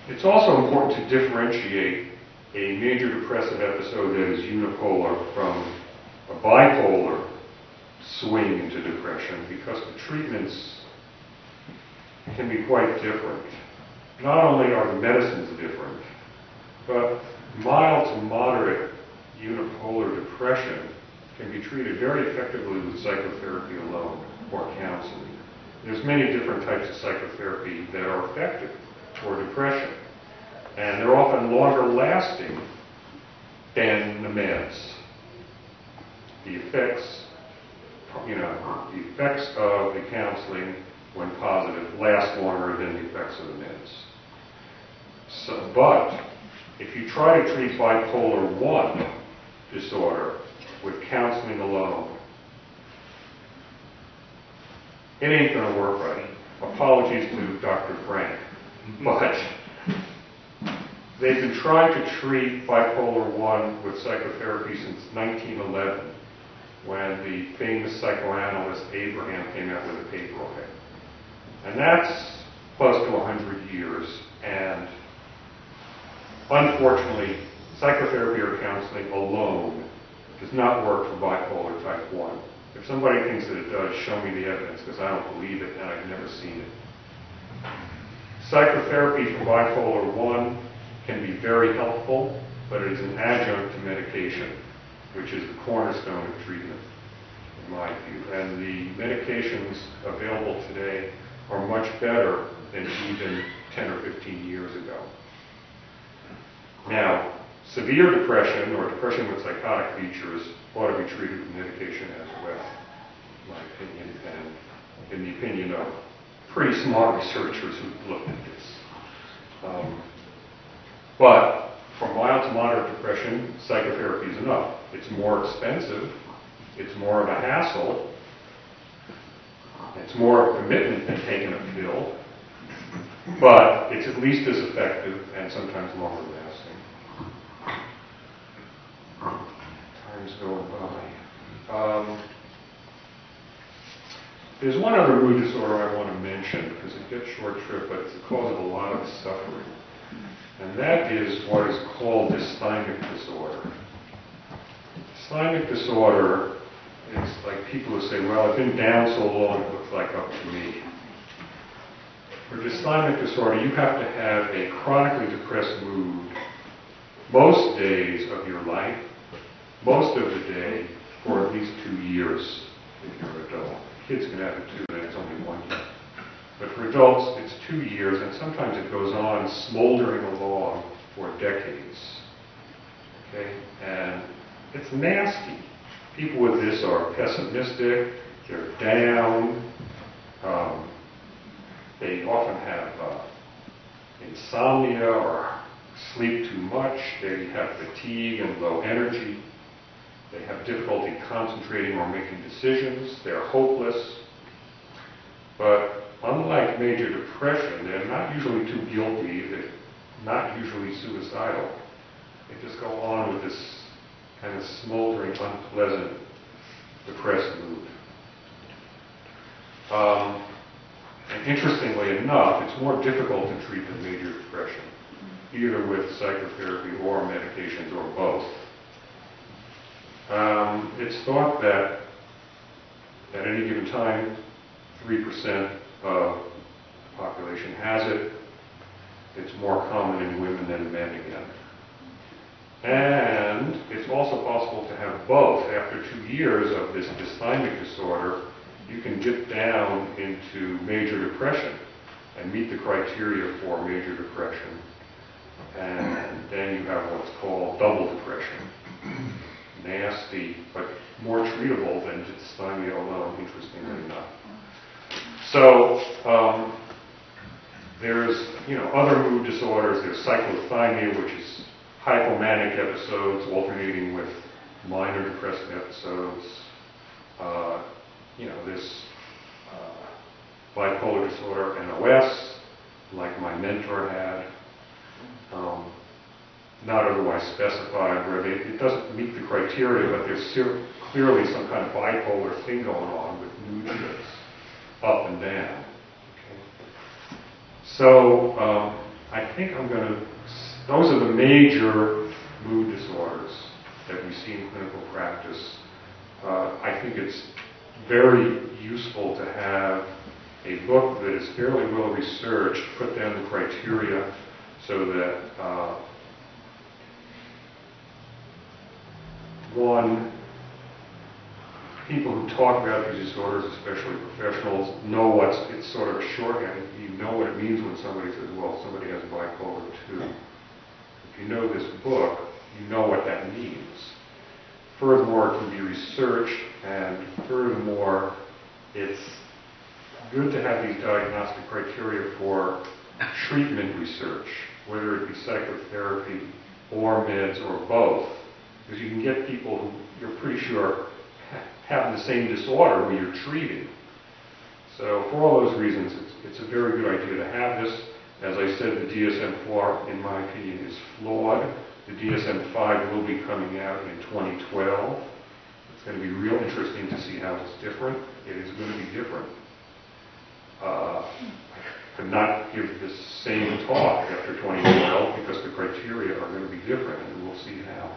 It's also important to differentiate a major depressive episode that is unipolar from a bipolar swing into depression, because the treatments can be quite different. Not only are the medicines different, but mild to moderate unipolar depression can be treated very effectively with psychotherapy alone or counseling. There's many different types of psychotherapy that are effective for depression, and they're often longer lasting than the meds. The effects of the counseling, when positive, last longer than the effects of the meds. But if you try to treat bipolar 1 disorder with counseling alone, it ain't going to work right. Apologies to Dr. Frank, but they've been trying to treat bipolar 1 with psychotherapy since 1911, when the famous psychoanalyst Abraham came out with a paper on it. And that's close to 100 years, and unfortunately, psychotherapy or counseling alone does not work for bipolar type 1. If somebody thinks that it does, show me the evidence, because I don't believe it and I've never seen it. Psychotherapy for bipolar 1 can be very helpful, but it is an adjunct to medication, which is the cornerstone of treatment, in my view. And the medications available today are much better than even 10 or 15 years ago. Now, severe depression, or depression with psychotic features, ought to be treated with medication as well, in my opinion, and in the opinion of pretty smart researchers who've looked at this. But for mild to moderate depression, psychotherapy is enough. It's more expensive, it's more of a hassle, it's more of a commitment than taking a pill, but it's at least as effective and sometimes longer lasting. Time's going by. There's one other mood disorder I want to mention, because it gets short shrift, but it's the cause of a lot of suffering. And that is what is called dysthymic disorder. Dysthymic disorder is like people who say, well, I've been down so long it looks like up to me. For dysthymic disorder, you have to have a chronically depressed mood most days of your life, most of the day, for at least 2 years if you're an adult. Kids can have it too, and it's only 1 year. But for adults, it's 2 years, and sometimes it goes on smoldering along for decades. Okay? And it's nasty. People with this are pessimistic, they're down, they often have insomnia or sleep too much, they have fatigue and low energy, they have difficulty concentrating or making decisions, they're hopeless. But unlike major depression, they're not usually too guilty, they're not usually suicidal. They just go on with this kind of smoldering, unpleasant, depressed mood. And interestingly enough, it's more difficult to treat than major depression, either with psychotherapy or medications or both. It's thought that at any given time, 3% of the population has it. It's more common in women than in men again. And it's also possible to have both. After 2 years of this dysthymic disorder, you can dip down into major depression and meet the criteria for major depression. And then you have what's called double depression. Nasty, but more treatable than dysthymia alone, interestingly enough. So, there's, other mood disorders. There's cyclothymia, which is hypomanic episodes alternating with minor depressive episodes. This bipolar disorder, NOS, like my mentor had, not otherwise specified, where it doesn't meet the criteria, but there's clearly some kind of bipolar thing going on with mood shifts, up and down. Okay? So I think those are the major mood disorders that we see in clinical practice. I think it's very useful to have a book that is fairly well researched, put down the criteria so that people who talk about these disorders, especially professionals, know it's sort of a shorthand. You know what it means when somebody says, well, somebody has bipolar 2. If you know this book, you know what that means. Furthermore, it can be researched, and furthermore, it's good to have these diagnostic criteria for treatment research, whether it be psychotherapy or meds or both, because you can get people who you're pretty sure have the same disorder who you're treating. So for all those reasons, it's a very good idea to have this. As I said, the DSM-4, in my opinion, is flawed. The DSM-5 will be coming out in 2012. It's going to be real interesting to see how it's different. It is going to be different. I could not give the same talk after 2012 because the criteria are going to be different, and we'll see how.